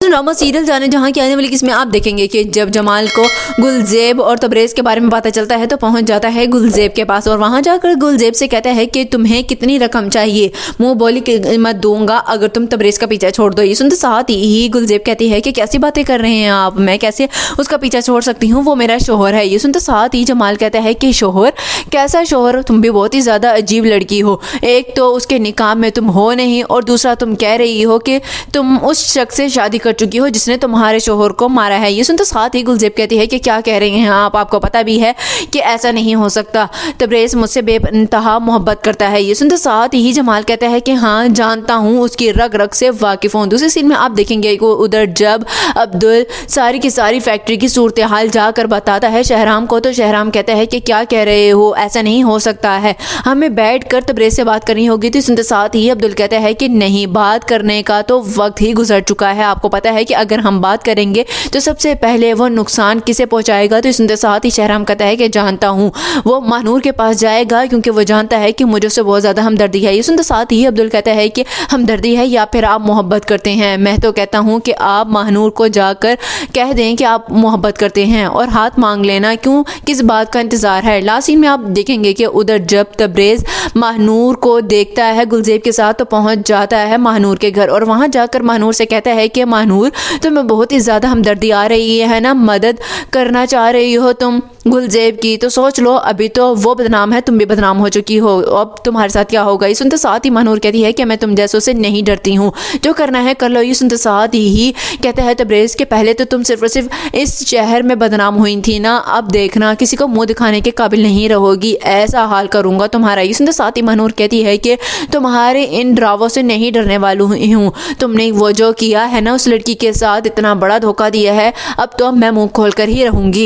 Drama serial जाने जहाँ की आने वाली किस्में आप देखेंगे कि जब जमाल को गुलजेब और तबरेज़ के बारे में पता चलता है तो पहुंच जाता है गुलजेब के पास और वहां जाकर गुलजेब से कहता है कि तुम्हें कितनी रकम चाहिए, मुंह बोली कीमत दूंगा अगर तुम तबरेज़ का पीछा छोड़ दो। ये सुनते साथ ही गुलजेब कहती है कि कैसी बातें कर रहे हैं आप, मैं कैसे उसका पीछा छोड़ सकती हूँ, वो मेरा शोहर है। ये सुनते साथ ही जमाल कहता है कि शोहर? कैसा शोहर, तुम भी बहुत ही ज़्यादा अजीब लड़की हो। एक तो उसके निकाह में तुम हो नहीं और दूसरा तुम कह रही हो कि तुम उस शख्स से शादी कर चुकी हो जिसने तुम्हारे शोहर को मारा है। ये सुनते साथ ही गुलजेब कहती है कि क्या कह रही हैं आप, आपको पता भी है कि ऐसा नहीं हो सकता, तबरेज़ मुझसे बेइंतहा मोहब्बत करता है। ये सुनते साथ ही जमाल कहता है कि हाँ जानता हूँ, उसकी रग रग से वाकिफ़ हूँ। दूसरी सीन में आप देखेंगे कि उधर जब अब्दुल सारी की सारी फैक्ट्री की सूरत हाल जाकर बताता है शहराम को, तो शहराम कहता है कि क्या कह रहे हो, ऐसा नहीं हो सकता है, हमें बैठ कर तबरेज़ से बात करनी होगी। तो सुनते साथ ही अब्दुल कहता है कि नहीं, बात करने का तो वक्त ही गुजर चुका है, आपको पता है कि अगर हम बात करेंगे तो सबसे पहले वो नुकसान किसे पहुंचाएगा। तो सुनते साथ ही शहराम कहता है कि जानता हूँ, वो महानूर के पास जाएगा क्योंकि वो जानता है कि मुझे उससे बहुत ज़्यादा हमदर्दी है। ये सुनते साथ ही अब्दुल कहता है कि हमदर्दी है या फिर आप मोहब्बत करते हैं। मैं तो कहता हूँ कि आप महानूर को जाकर कह दें कि आप मोहब्बत करते हैं और हाथ मांग लेना, क्यों, किस बात का इंतज़ार है। लास्ट सीन में आप देखेंगे कि उधर जब तबरेज़ महानूर को देखता है गुलजेब के साथ तो पहुँच जाता है महानूर के घर और वहाँ जाकर महानूर से कहता है कि महानूर तुम्हें बहुत ही ज़्यादा हमदर्दी आ रही है ना, मदद करना चाह रही हो तुम गुलजेब की, तो सोच लो अभी तो वो बदनाम है, तुम भी बदनाम हो चुकी हो, अब तुम्हारे साथ क्या होगा। ये सुनते साथ ही महानूर कहती है कि मैं तुम जैसों से नहीं डरती हूँ, जो करना है कर लो। ये सुनते साथ ही कहता है तबरेज़ के पहले तो तुम सिर्फ और सिर्फ इस शहर में बदनाम हुई थी ना, अब देखना किसी को मुँह दिखाने के काबिल नहीं रहोगी, ऐसा हाल करूँगा तुम्हारा। ये सुनते साथ ही महानूर कहती है कि तुम्हारे इन ड्रावों से नहीं डरने वाली हूँ, तुमने वो जो किया है ना उस लड़की के साथ, इतना बड़ा धोखा दिया है, अब तो मैं मुँह खोल कर ही रहूँगी।